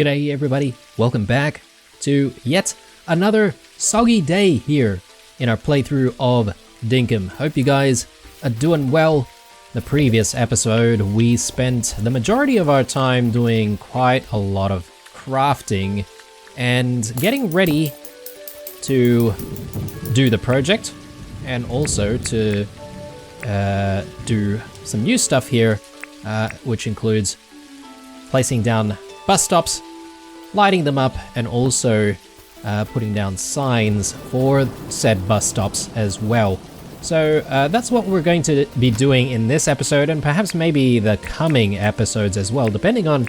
G'day everybody, welcome back to yet another soggy day here in our playthrough of Dinkum. Hope you guys are doing well. The previous episode we spent the majority of our time doing quite a lot of crafting and getting ready to do the project and also to do some new stuff here, which includes placing down bus stops, lighting them up, and also putting down signs for said bus stops as well. So that's what we're going to be doing in this episode, and perhaps maybe the coming episodes as well, depending on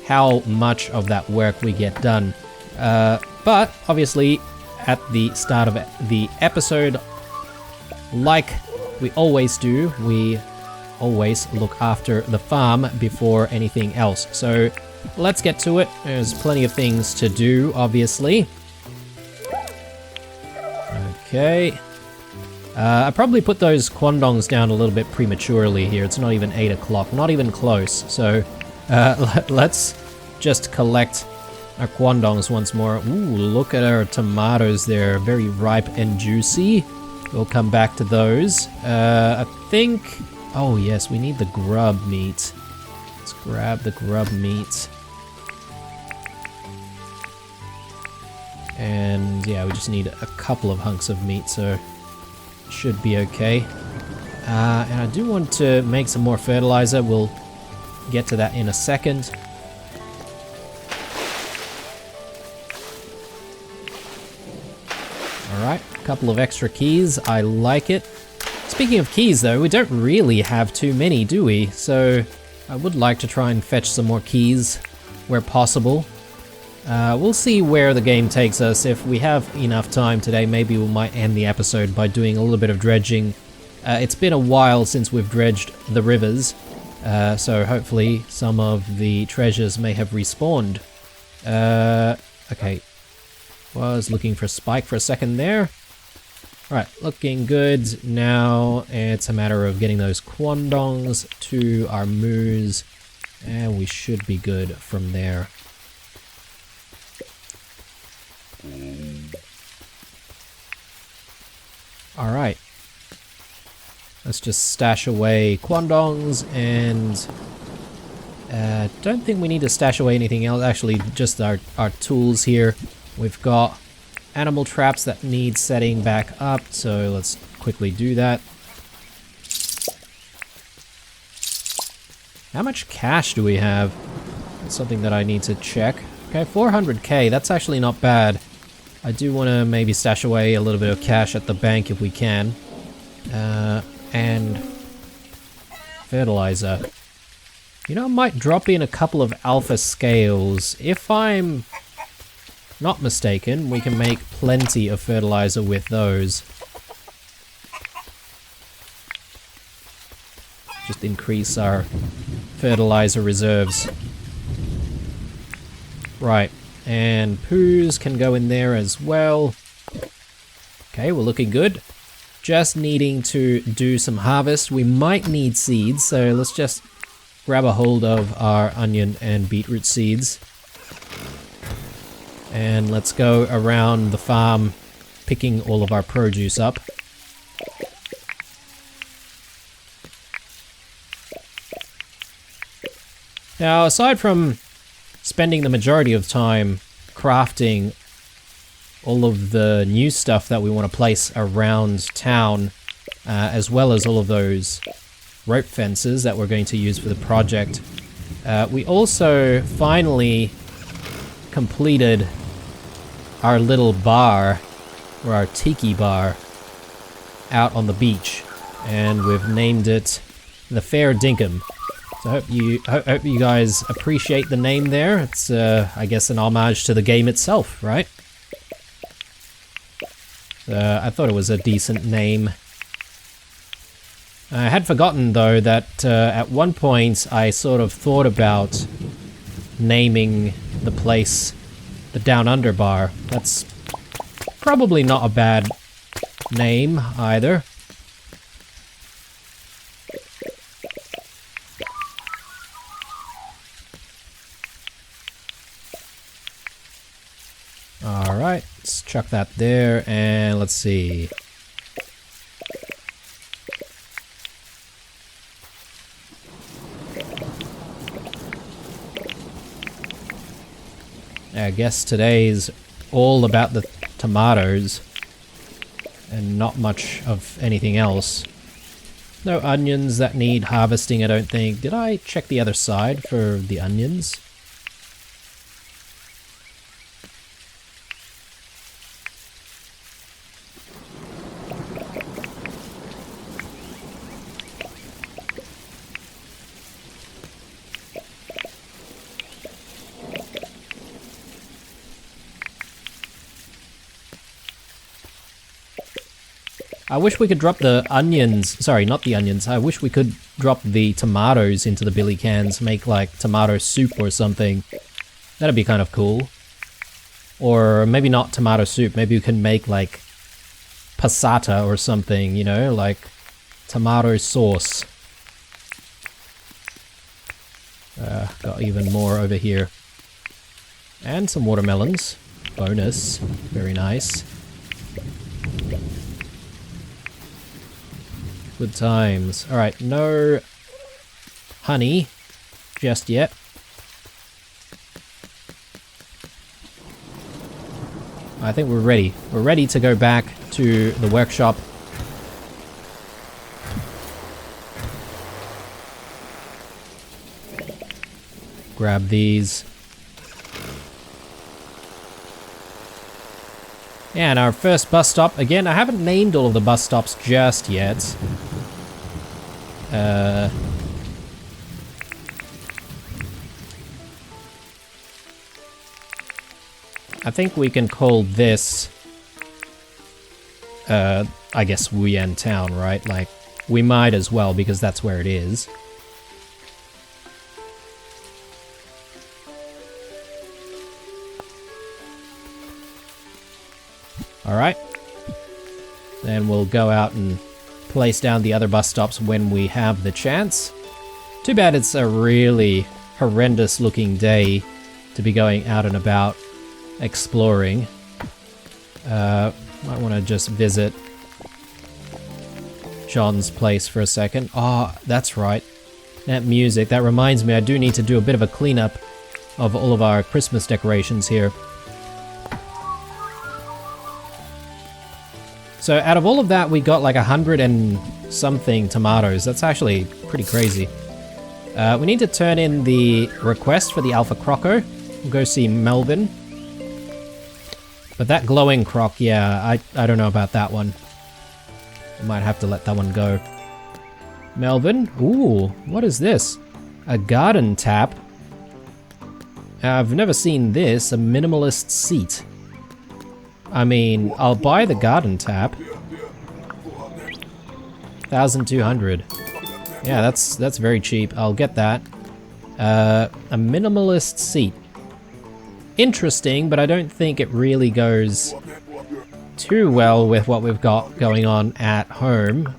how much of that work we get done. But obviously, at the start of the episode, like we always do, we always look after the farm before anything else. So let's get to it. There's plenty of things to do, obviously. Okay. I probably put those quandongs down a little bit prematurely here. It's not even 8 o'clock, not even close. So let's just collect our quandongs once more. Ooh, look at our tomatoes there, very ripe and juicy. We'll come back to those. I think, oh yes, we need the grub meat. Let's grab the grub meat. And yeah, we just need a couple of hunks of meat, so it should be okay. And I do want to make some more fertilizer. We'll get to that in a second. Alright, a couple of extra keys. I like it. Speaking of keys though, we don't really have too many, do we? So I would like to try and fetch some more keys where possible. We'll see where the game takes us. If we have enough time today, maybe we might end the episode by doing a little bit of dredging. It's been a while since we've dredged the rivers, so hopefully some of the treasures may have respawned. Okay, was looking for Spike for a second there. Alright, looking good. Now it's a matter of getting those quandongs to our moose, and we should be good from there. Alright. Let's just stash away quandongs, and don't think we need to stash away anything else. Actually, just our tools here. We've got animal traps that need setting back up, so let's quickly do that. How much cash do we have? That's something that I need to check. Okay, 400k, that's actually not bad. I do want to maybe stash away a little bit of cash at the bank if we can. And fertilizer. You know, I might drop in a couple of alpha scales. If I'm not mistaken, we can make plenty of fertilizer with those. Just increase our fertilizer reserves. Right, and poos can go in there as well. Okay, we're looking good. Just needing to do some harvest. We might need seeds, so let's just grab a hold of our onion and beetroot seeds. And let's go around the farm picking all of our produce up. Now, aside from spending the majority of time crafting all of the new stuff that we want to place around town, as well as all of those rope fences that we're going to use for the project, we also finally completed our little bar, or our tiki bar, out on the beach, and we've named it the Fair Dinkum. So I hope you guys appreciate the name there. It's, I guess, an homage to the game itself, right? I thought it was a decent name. I had forgotten, though, that at one point I sort of thought about naming the place the Down Under Bar. That's probably not a bad name, either. Alright, let's chuck that there, and let's see. I guess today's all about the tomatoes and not much of anything else. No onions that need harvesting, I don't think. Did I check the other side for the onions? I wish we could drop the onions, sorry, not the onions, I wish we could drop the tomatoes into the billy cans, make like tomato soup or something. That'd be kind of cool. Or maybe not tomato soup, maybe we can make like passata or something, you know, like tomato sauce. Got even more over here. And some watermelons. Bonus. Very nice. Good times. Alright, no honey just yet. I think we're ready. We're ready to go back to the workshop. Grab these. And our first bus stop, again, I haven't named all of the bus stops just yet. I think we can call this, I guess, Wuyan Town, right? Like, we might as well, because that's where it is. Alright. Then we'll go out and place down the other bus stops when we have the chance. Too bad it's a really horrendous looking day to be going out and about exploring. Might want to just visit John's place for a second. Oh, that's right. That music, that reminds me I do need to do a bit of a cleanup of all of our Christmas decorations here. So out of all of that, we got like 100 and something tomatoes. That's actually pretty crazy. We need to turn in the request for the Alpha Croco. We'll go see Melvin. But that glowing croc, yeah, I don't know about that one. I might have to let that one go. Melvin? Ooh, what is this? A garden tap? I've never seen this, a minimalist seat. I mean, I'll buy the garden tap. 1,200. Yeah, that's very cheap. I'll get that. A minimalist seat. Interesting, but I don't think it really goes too well with what we've got going on at home.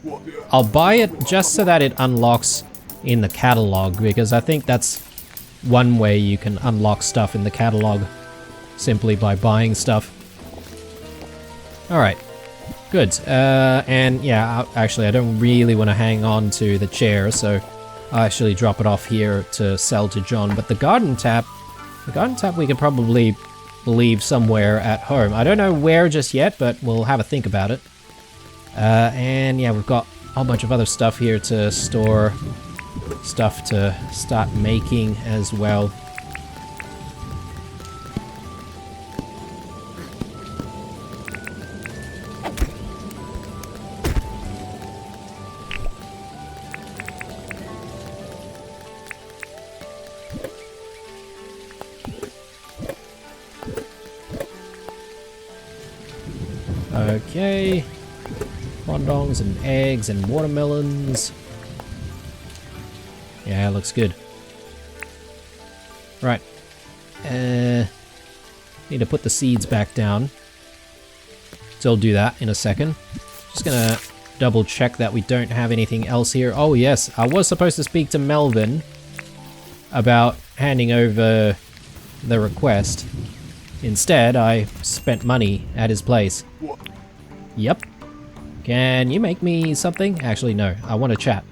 I'll buy it just so that it unlocks in the catalog, because I think that's one way you can unlock stuff in the catalog, simply by buying stuff. Alright, good. And yeah, actually I don't really want to hang on to the chair, so I'll actually drop it off here to sell to John. But the garden tap we could probably leave somewhere at home. I don't know where just yet, but we'll have a think about it. And yeah, we've got a whole bunch of other stuff here to store stuff to start making as well. Okay, fondants and eggs and watermelons. Yeah, looks good. Right. Need to put the seeds back down. So I'll do that in a second. Just gonna double check that we don't have anything else here. Oh yes, I was supposed to speak to Melvin about handing over the request. Instead, I spent money at his place. Yep. Can you make me something? Actually, no. I want to chat.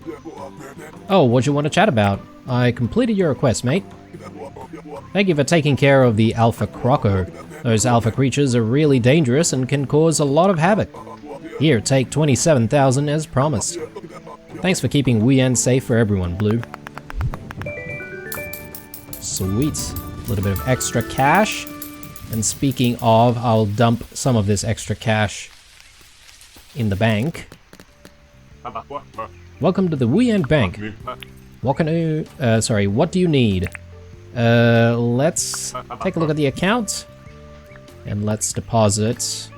Oh, what do you want to chat about? I completed your request, mate. Thank you for taking care of the alpha croco. Those alpha creatures are really dangerous and can cause a lot of havoc. Here, take 27,000 as promised. Thanks for keeping Wuyan safe for everyone, Blue. Sweet. A little bit of extra cash. And speaking of, I'll dump some of this extra cash in the bank. Welcome to the Wuyan Bank. What can you, what do you need? Let's take a look at the account. And let's deposit.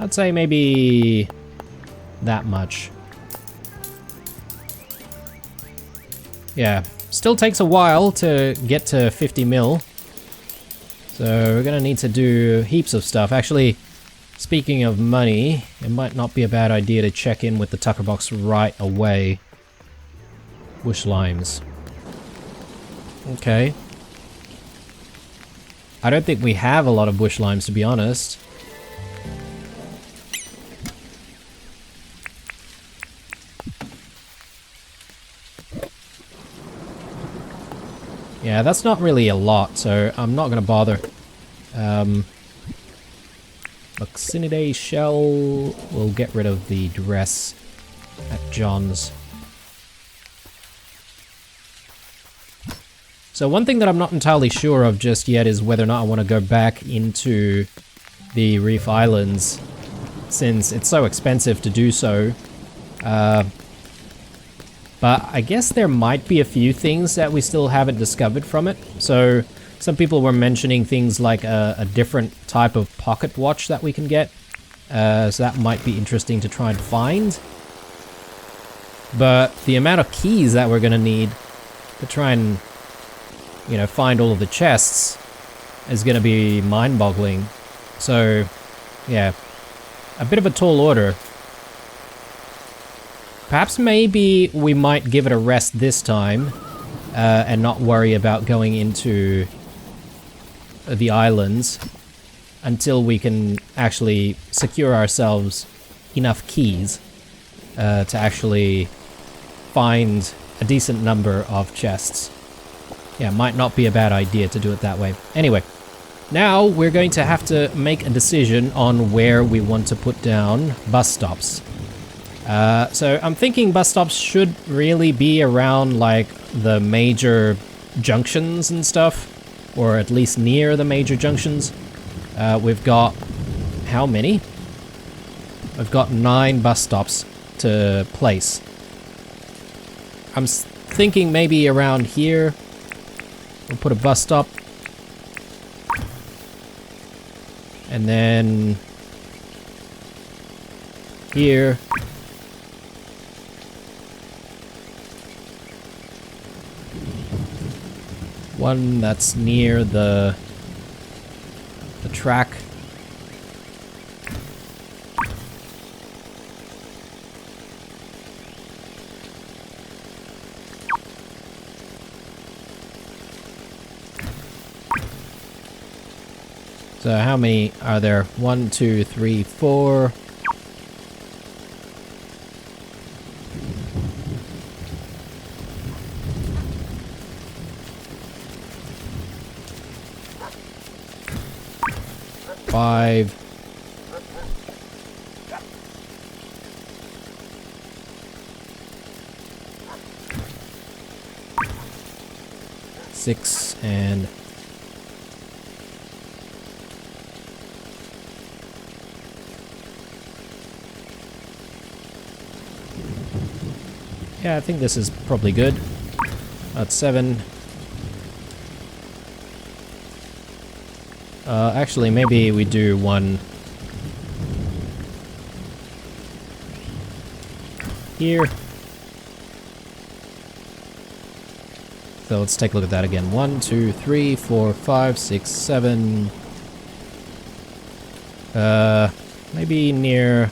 I'd say maybe that much. Yeah, still takes a while to get to 50 mil. So we're gonna need to do heaps of stuff. Actually, speaking of money, it might not be a bad idea to check in with the Tucker box right away. Bush limes. Okay. I don't think we have a lot of bush limes, to be honest. Yeah, that's not really a lot, so I'm not gonna bother. Oxinidae shell, we'll get rid of the dress at John's. So one thing that I'm not entirely sure of just yet is whether or not I want to go back into the Reef Islands, since it's so expensive to do so. But I guess there might be a few things that we still haven't discovered from it. So some people were mentioning things like a different type of pocket watch that we can get. So that might be interesting to try and find. But the amount of keys that we're going to need to try and, you know, find all of the chests is going to be mind-boggling. So, yeah, a bit of a tall order. Perhaps maybe we might give it a rest this time and not worry about going into the islands until we can actually secure ourselves enough keys to actually find a decent number of chests. Yeah, might not be a bad idea to do it that way. Anyway, now we're going to have to make a decision on where we want to put down bus stops. So I'm thinking bus stops should really be around like the major junctions and stuff, or at least near the major junctions. We've got how many? We've got 9 bus stops to place. I'm thinking maybe around here we'll put a bus stop, and then here. One that's near the track. So how many are there? 1, 2, 3, 4. Five. 6 and yeah, I think this is probably good. That's 7. Actually, maybe we do one here. So let's take a look at that again. 1, 2, 3, 4, 5, 6, 7. Maybe near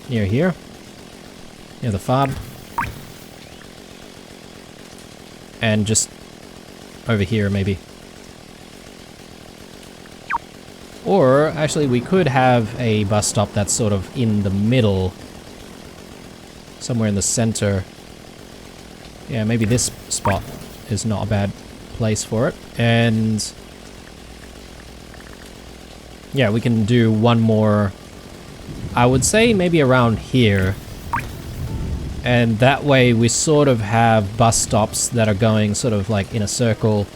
here, near the fob, and just over here, maybe. Or, actually, we could have a bus stop that's sort of in the middle. Somewhere in the center. Yeah, maybe this spot is not a bad place for it. And... yeah, we can do one more... I would say maybe around here. And that way we sort of have bus stops that are going sort of like in a circle.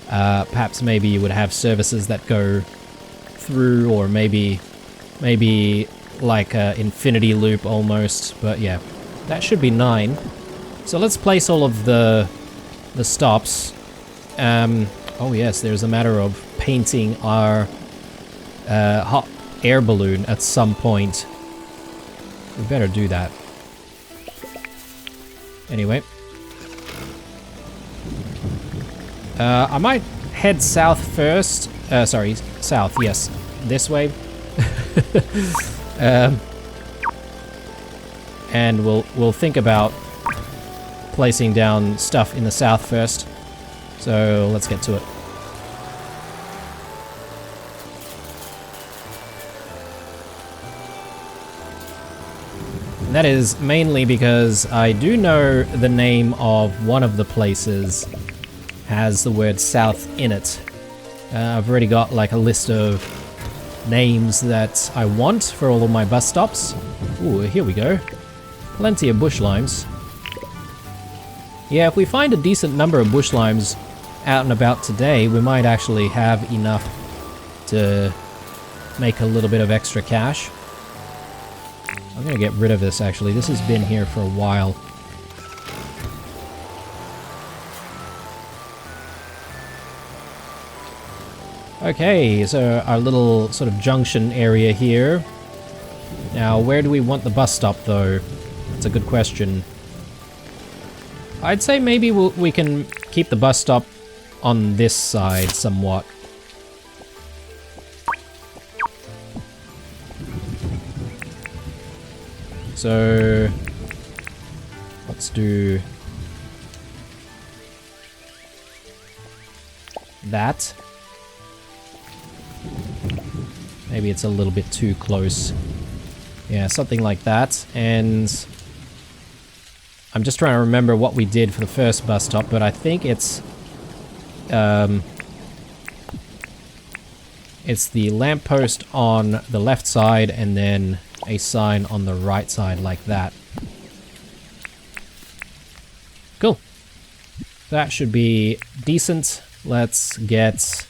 Perhaps maybe you would have services that go through, or maybe like a infinity loop almost. But yeah, that should be 9. So let's place all of the stops. Oh yes, there's a matter of painting our hot air balloon at some point. We better do that. Anyway. I might head south first. Sorry, south, yes. This way. And we'll think about placing down stuff in the south first. So let's get to it. And that is mainly because I do know the name of one of the places has the word south in it. I've already got like a list of names that I want for all of my bus stops. Ooh, here we go. Plenty of bush limes. Yeah, if we find a decent number of bush limes out and about today, we might actually have enough to make a little bit of extra cash. I'm gonna get rid of this actually. This has been here for a while. Okay, so our little sort of junction area here. Now, where do we want the bus stop though? That's a good question. I'd say maybe we can keep the bus stop on this side somewhat. So let's do that. Maybe it's a little bit too close. Yeah, something like that. And I'm just trying to remember what we did for the first bus stop, but I think it's the lamppost on the left side and then a sign on the right side like that. Cool. That should be decent. Let's get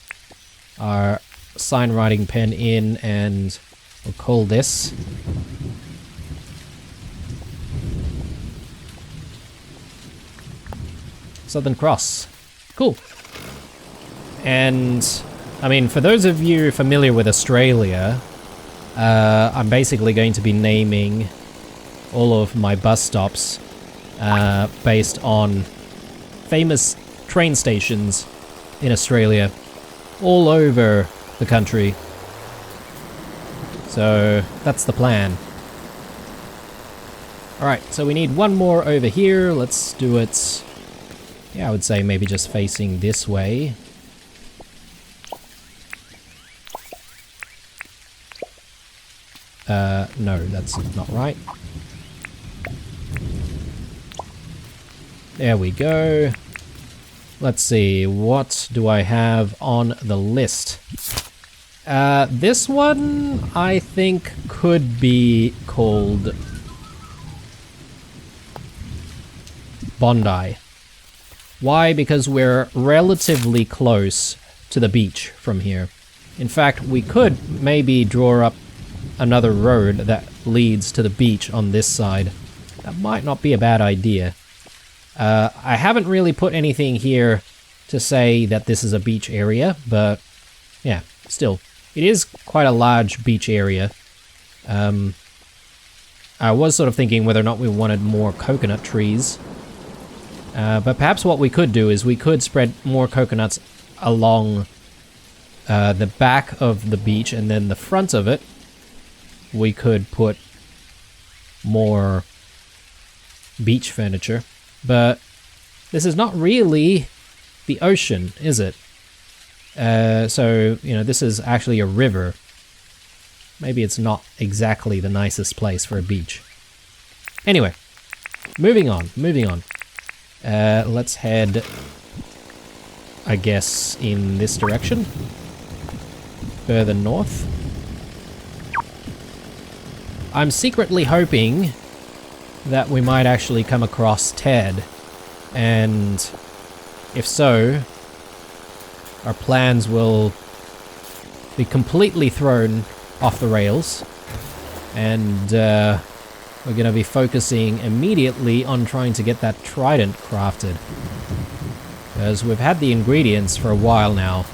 our sign writing pen in and we'll call this Southern Cross. Cool. And I mean, for those of you familiar with Australia, I'm basically going to be naming all of my bus stops based on famous train stations in Australia all over the country. So that's the plan. Alright, so we need one more over here. Let's do it, yeah, I would say maybe just facing this way. No, that's not right. There we go. Let's see, what do I have on the list? This one, I think, could be called Bondi. Why? Because we're relatively close to the beach from here. In fact, we could maybe draw up another road that leads to the beach on this side. That might not be a bad idea. I haven't really put anything here to say that this is a beach area, but yeah, still. It is quite a large beach area. I was sort of thinking whether or not we wanted more coconut trees. But perhaps what we could do is we could spread more coconuts along the back of the beach, and then the front of it we could put more beach furniture. But this is not really the ocean, is it? So, you know, this is actually a river. Maybe it's not exactly the nicest place for a beach. Anyway, moving on. Let's head, I guess, in this direction. Further north. I'm secretly hoping that we might actually come across Ted. And if so, our plans will be completely thrown off the rails. And we're going to be focusing immediately on trying to get that trident crafted. Because we've had the ingredients for a while now.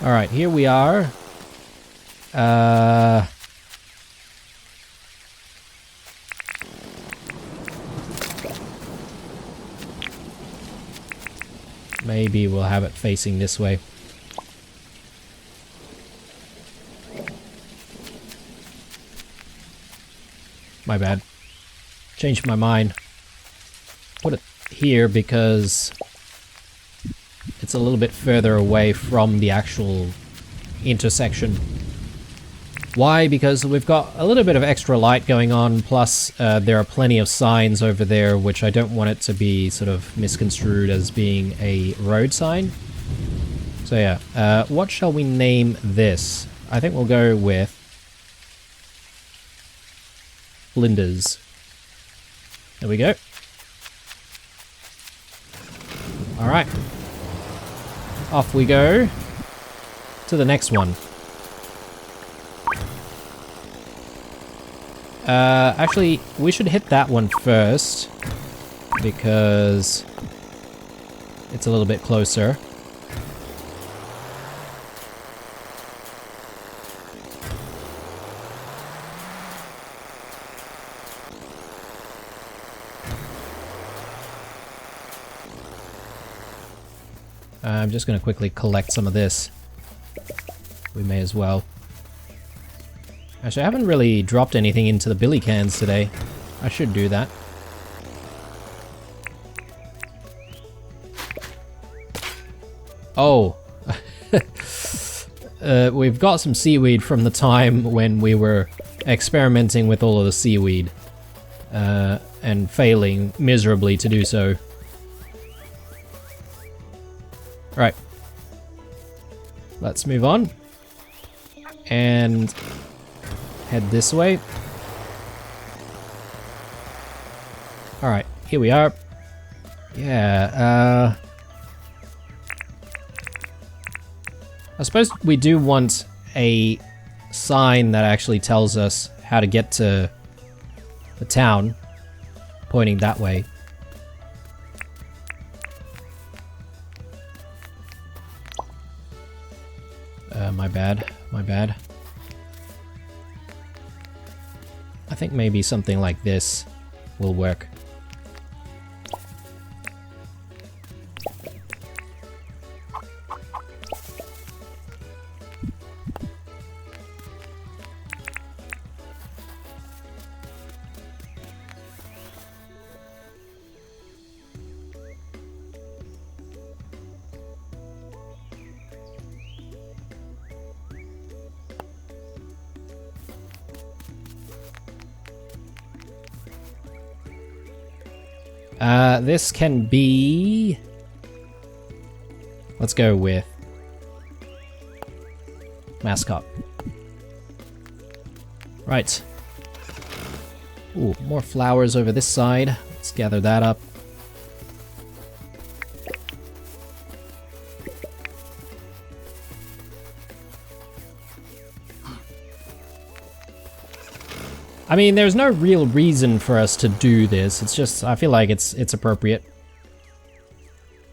Alright, here we are. Maybe we'll have it facing this way. My bad. Changed my mind. Put it here because it's a little bit further away from the actual intersection. Why? Because we've got a little bit of extra light going on, plus there are plenty of signs over there, which I don't want it to be sort of misconstrued as being a road sign. So yeah, what shall we name this? I think we'll go with Blinders. There we go. Alright. Off we go to the next one. Actually, we should hit that one first because it's a little bit closer. I'm just going to quickly collect some of this. We may as well. Actually, I haven't really dropped anything into the billy cans today. I should do that. Oh. We've got some seaweed from the time when we were experimenting with all of the seaweed. And failing miserably to do so. Right. Let's move on. And head this way. Alright, here we are. Yeah, I suppose we do want a sign that actually tells us how to get to the town, pointing that way. My bad. I think maybe something like this will work. This can be... Let's go with mascot. Right. Ooh, more flowers over this side. Let's gather that up. I mean, there's no real reason for us to do this. It's just, I feel like it's appropriate.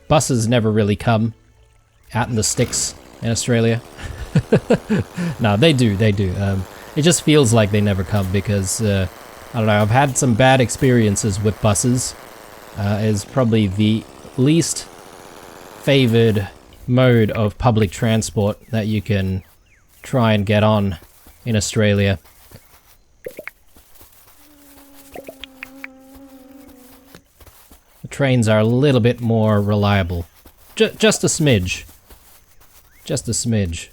Buses never really come out in the sticks in Australia. No, they do. It just feels like they never come because, I don't know, I've had some bad experiences with buses. It's probably the least favored mode of public transport that you can try and get on in Australia. trains are a little bit more reliable. Just a smidge. Just a smidge.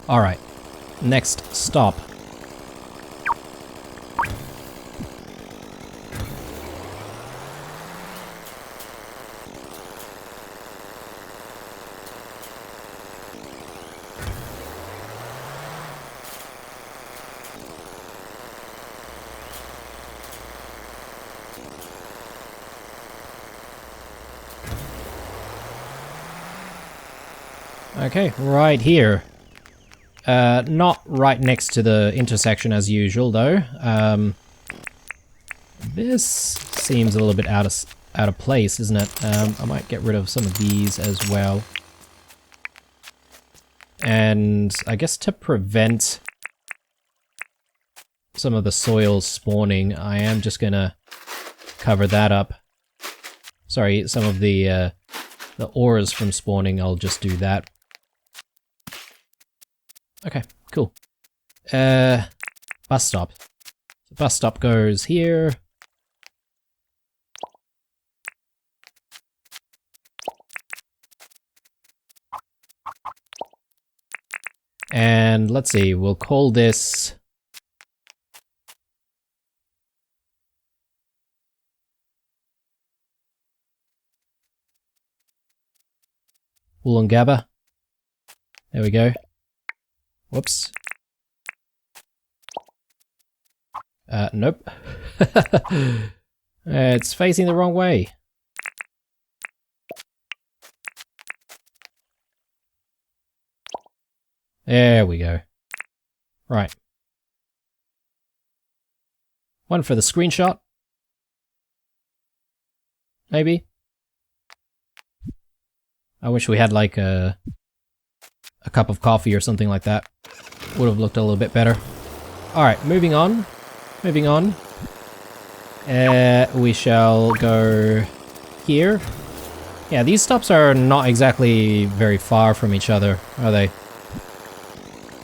Alright, next stop. Okay, right here. Not right next to the intersection as usual, though. This seems a little bit out of place, isn't it? I might get rid of some of these as well. And I guess to prevent some of the soil spawning, I am just gonna cover that up. Sorry, some of the ores from spawning, I'll just do that. Okay, cool. Bus stop. The bus stop goes here. And let's see, we'll call this... Woolloongabba. There we go. Whoops. Nope. It's facing the wrong way. There we go. Right. One for the screenshot. Maybe. I wish we had like a cup of coffee or something like that. Would have looked a little bit better. Alright, moving on. Moving on. We shall go here. Yeah, these stops are not exactly very far from each other, are they?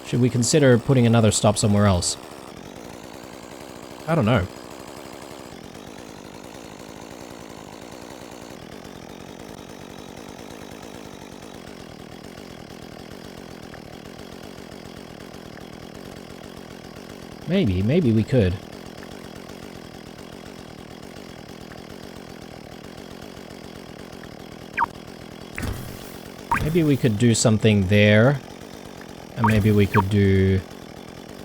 Should we consider putting another stop somewhere else? I don't know. Maybe we could. Maybe we could do something there. And maybe we could do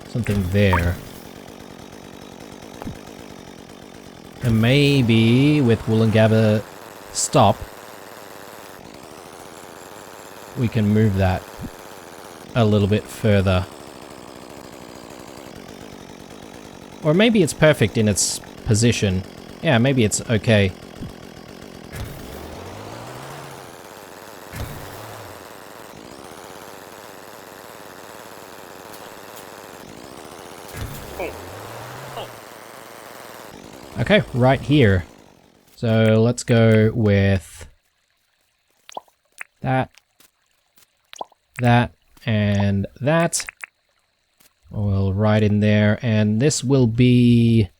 something there. And maybe with Woolloongabba stop, we can move that a little bit further. Or maybe it's perfect in its position. Yeah, maybe it's okay. Okay, right here. So let's go with that, and that. We'll write in there, and this will be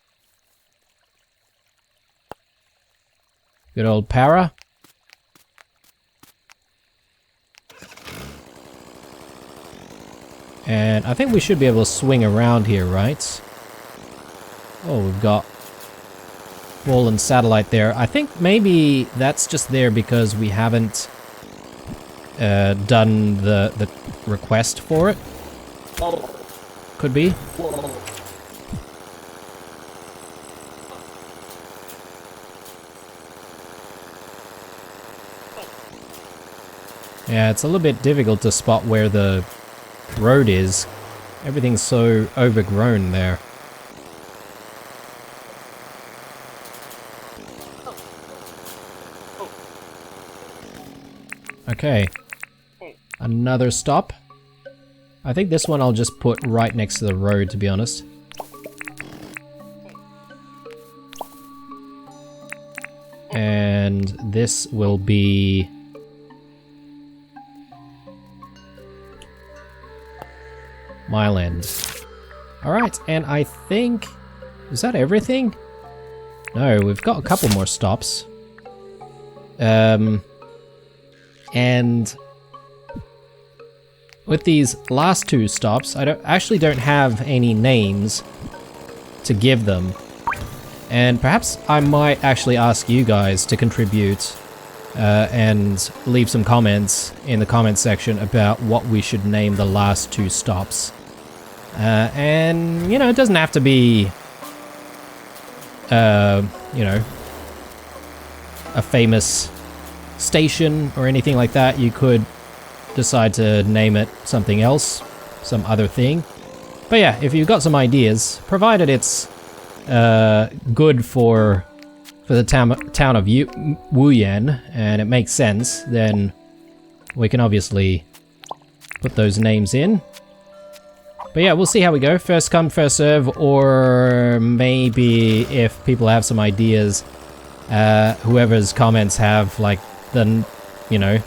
good old para. And I think we should be able to swing around here, right? Oh, we've got wall and satellite there. I think maybe that's just there because we haven't done the request for it. Could be. Yeah, it's a little bit difficult to spot where the road is. Everything's so overgrown there. Okay. Another stop. I think this one I'll just put right next to the road, to be honest. And this will be... Mile End. Alright, and I think Is that everything? No, we've got a couple more stops. And with these last two stops, I actually don't have any names to give them. And perhaps I might actually ask you guys to contribute and leave some comments in the comments section about what we should name the last two stops. And, you know, it doesn't have to be, you know, a famous station or anything like that. You could decide to name it something else, some other thing. But yeah, if you've got some ideas, provided it's good for the town of Wuyan and it makes sense, then we can obviously put those names in. But yeah, we'll see how we go. First come, first serve, or maybe if people have some ideas, whoever's comments have like the, you know,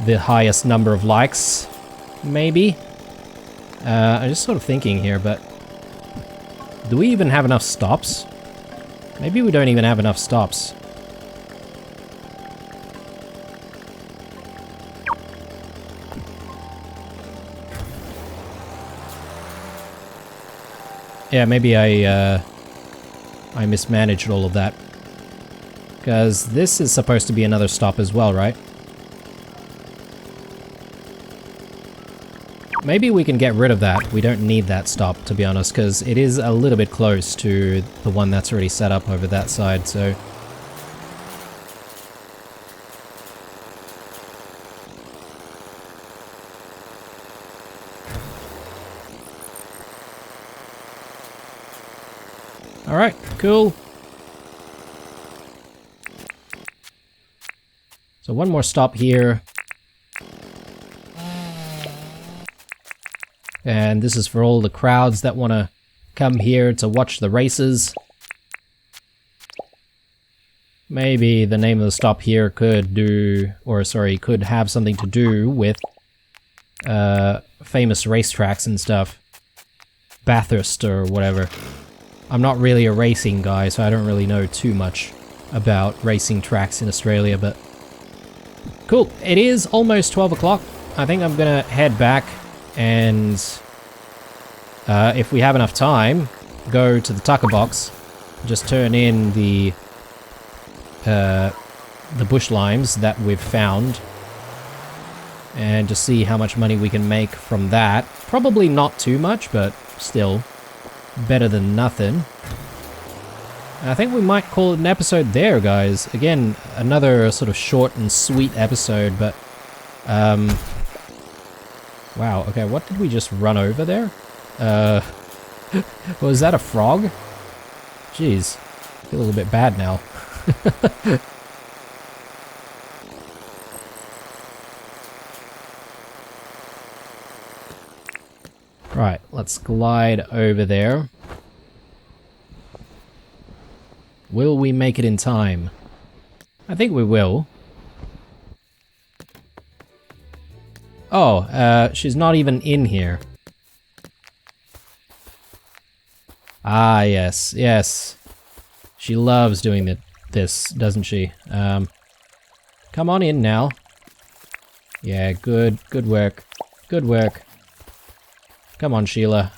the highest number of likes, maybe. I'm just sort of thinking here, but do we even have enough stops? Maybe we don't even have enough stops. Yeah, maybe I mismanaged all of that. Because this is supposed to be another stop as well, right? Maybe we can get rid of that. We don't need that stop, to be honest, because it is a little bit close to the one that's already set up over that side, so... Alright, cool. So one more stop here. And this is for all the crowds that want to come here to watch the races. Maybe the name of the stop here could could have something to do with famous racetracks and stuff. Bathurst or whatever. I'm not really a racing guy, so I don't really know too much about racing tracks in Australia, but... Cool, it is almost 12 o'clock. I think I'm gonna head back and... if we have enough time, go to the tucker box, just turn in the bush limes that we've found, and just see how much money we can make from that. Probably not too much, but still better than nothing. I think we might call it an episode there, guys. Again, another sort of short and sweet episode, but wow, okay, what did we just run over there? Was that a frog? Jeez, I feel a little bit bad now. Right, let's glide over there. Will we make it in time? I think we will. Oh, she's not even in here. Ah, yes, yes. She loves doing this, doesn't she? Come on in now. Yeah, good work. Good work. Come on, Sheila.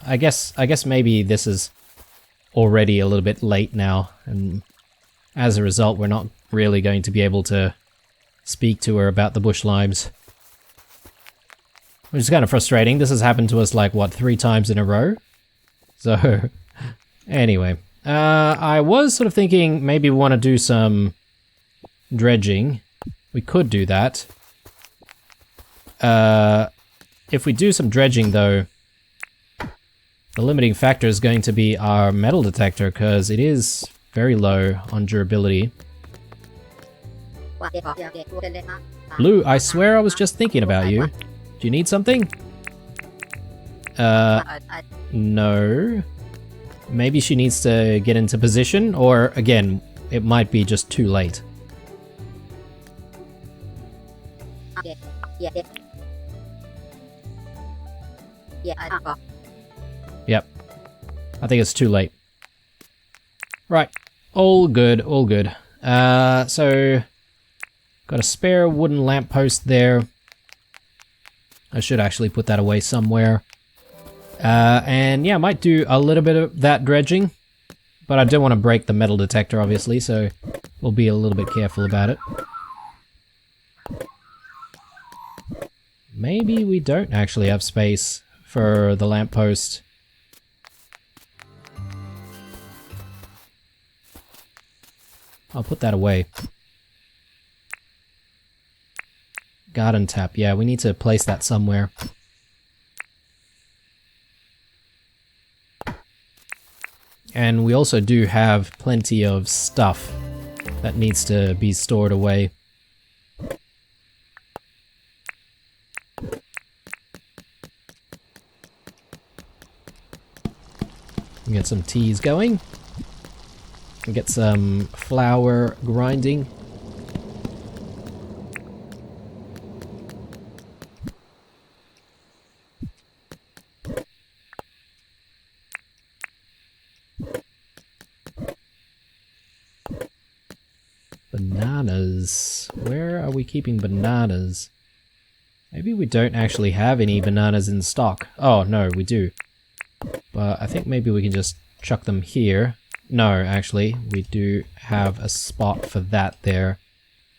I guess maybe this is already a little bit late now, and as a result, we're not really going to be able to speak to her about the bush limes. Which is kind of frustrating. This has happened to us like, what, 3 times in a row? So, anyway. I was sort of thinking maybe we want to do some dredging. We could do that. If we do some dredging, though, the limiting factor is going to be our metal detector, because it is very low on durability. Blue, I swear I was just thinking about you. Do you need something? No. Maybe she needs to get into position, or again, it might be just too late. Yep. I think it's too late. Right. All good, all good. So... got a spare wooden lamppost there. I should actually put that away somewhere. And yeah, I might do a little bit of that dredging. But I don't want to break the metal detector, obviously, so we'll be a little bit careful about it. Maybe we don't actually have space for the lamppost. I'll put that away. Garden tap, yeah, we need to place that somewhere. And we also do have plenty of stuff that needs to be stored away. Get some teas going. Get some flour grinding. Bananas. Where are we keeping bananas? Maybe we don't actually have any bananas in stock. Oh, no, we do. But I think maybe we can just chuck them here. No, actually, we do have a spot for that there.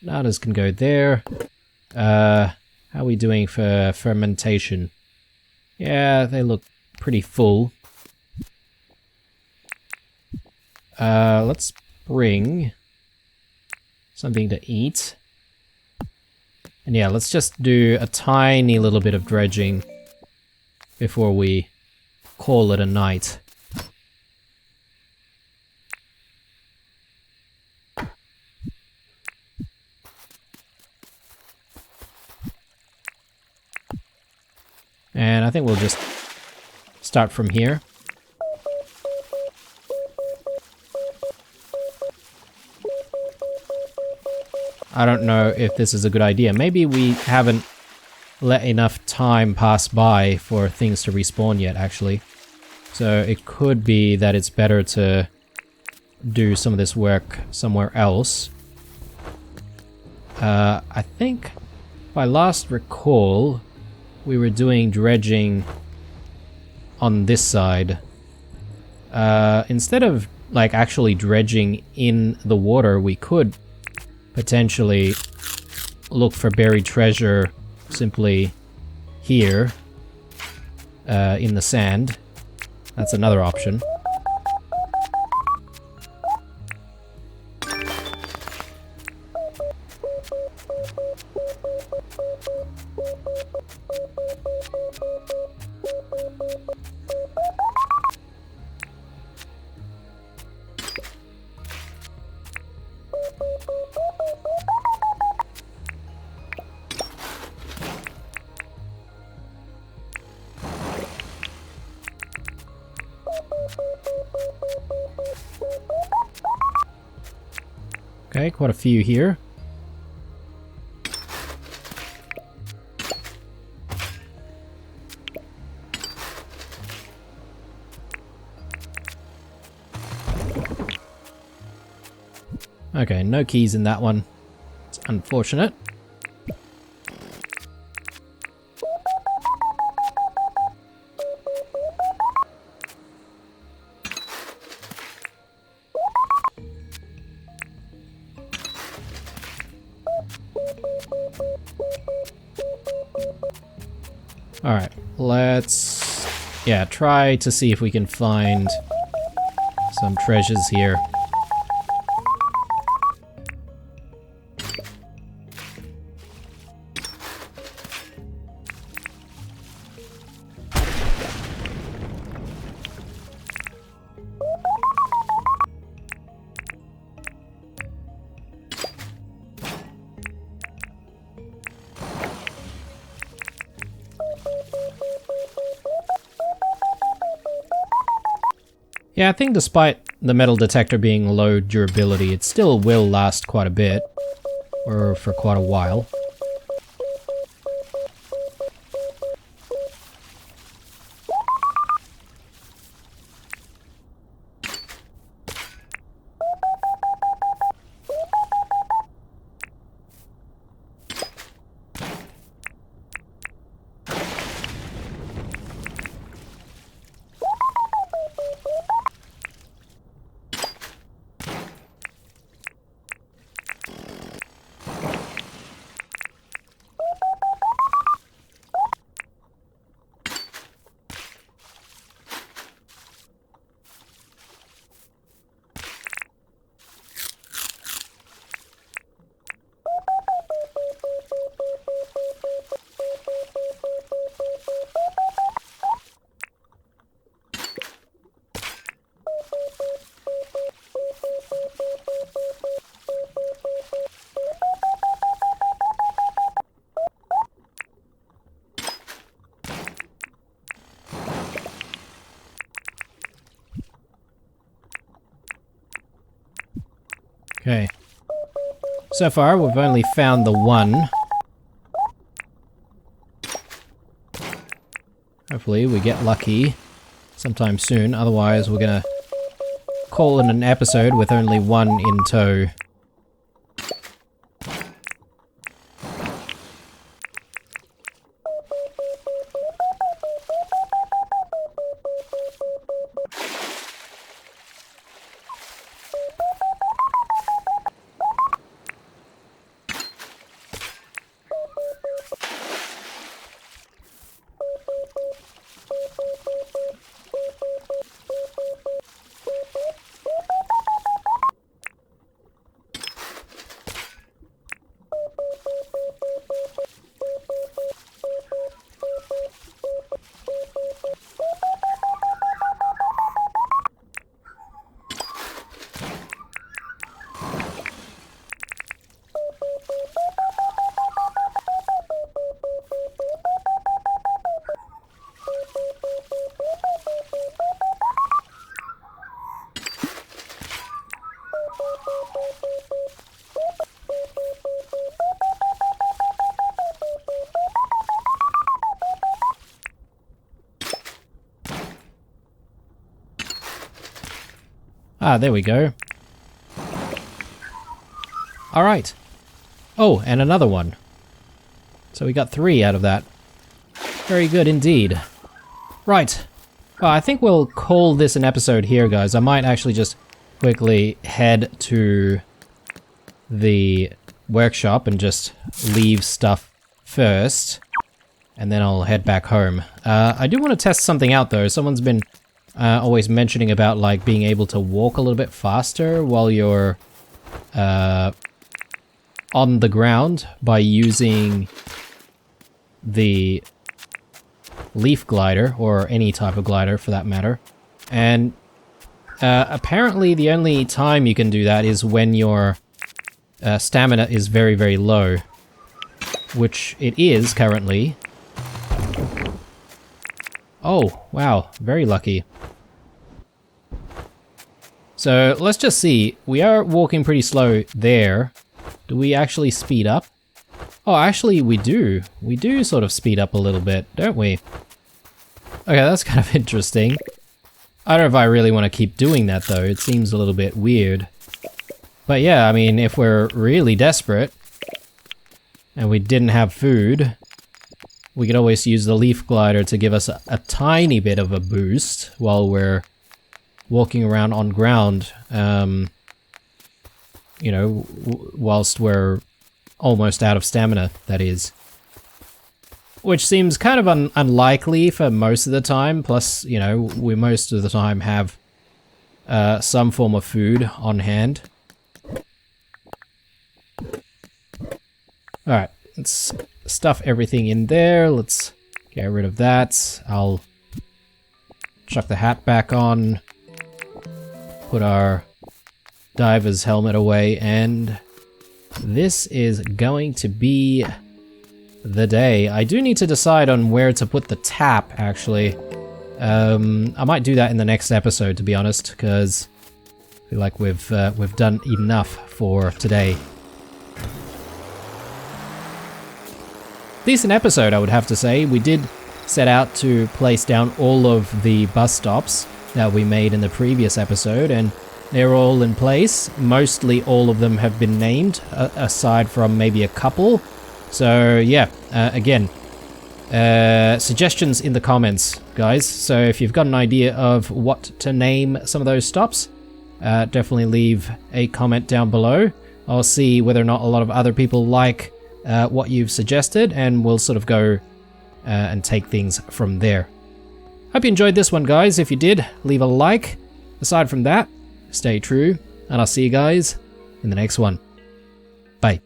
Bananas can go there. How are we doing for fermentation? Yeah, they look pretty full. Let's bring something to eat. And yeah, let's just do a tiny little bit of dredging before we call it a night. And I think we'll just start from here. I don't know if this is a good idea. Maybe we haven't let enough time pass by for things to respawn yet, actually. So it could be that it's better to do some of this work somewhere else. I think, if I last recall, we were doing dredging on this side. Instead of, like, actually dredging in the water, we could potentially look for buried treasure simply here in the sand. That's another option. Okay, quite a few here. Okay, no keys in that one. It's unfortunate. Alright, let's, try to see if we can find some treasures here. Yeah, I think despite the metal detector being low durability, it still will last quite a bit, or for quite a while. Okay. So far, we've only found the one. Hopefully, we get lucky sometime soon. Otherwise, we're gonna call it an episode with only one in tow. Ah, there we go. Alright. Oh, and another one. So we got 3 out of that. Very good indeed. Right. Well, I think we'll call this an episode here, guys. I might actually just quickly head to the workshop and just leave stuff first. And then I'll head back home. I do want to test something out, though. Someone's been always mentioning about like being able to walk a little bit faster while you're on the ground by using the leaf glider, or any type of glider for that matter. And apparently the only time you can do that is when your stamina is very, very low, which it is currently. Oh, wow, very lucky. So let's just see. We are walking pretty slow there. Do we actually speed up? Oh, actually we do. We do sort of speed up a little bit, don't we? Okay, that's kind of interesting. I don't know if I really want to keep doing that though. It seems a little bit weird. But yeah, I mean, if we're really desperate and we didn't have food, we could always use the leaf glider to give us a tiny bit of a boost while we're walking around on ground, you know, whilst we're almost out of stamina, that is. Which seems kind of unlikely for most of the time, plus, you know, we most of the time have some form of food on hand. Alright, let's stuff everything in there, let's get rid of that. I'll chuck the hat back on. Put our diver's helmet away, and this is going to be the day. I do need to decide on where to put the tap, actually. I might do that in the next episode, to be honest, because I feel like we've done enough for today. Decent episode, I would have to say. We did set out to place down all of the bus stops that we made in the previous episode, and they're all in place. Mostly all of them have been named, aside from maybe a couple. So yeah, again, suggestions in the comments, guys. So if you've got an idea of what to name some of those stops, definitely leave a comment down below. I'll see whether or not a lot of other people like what you've suggested, and we'll sort of go and take things from there. Hope you enjoyed this one, guys. If you did, leave a like. Aside from that, stay true, and I'll see you guys in the next one. Bye.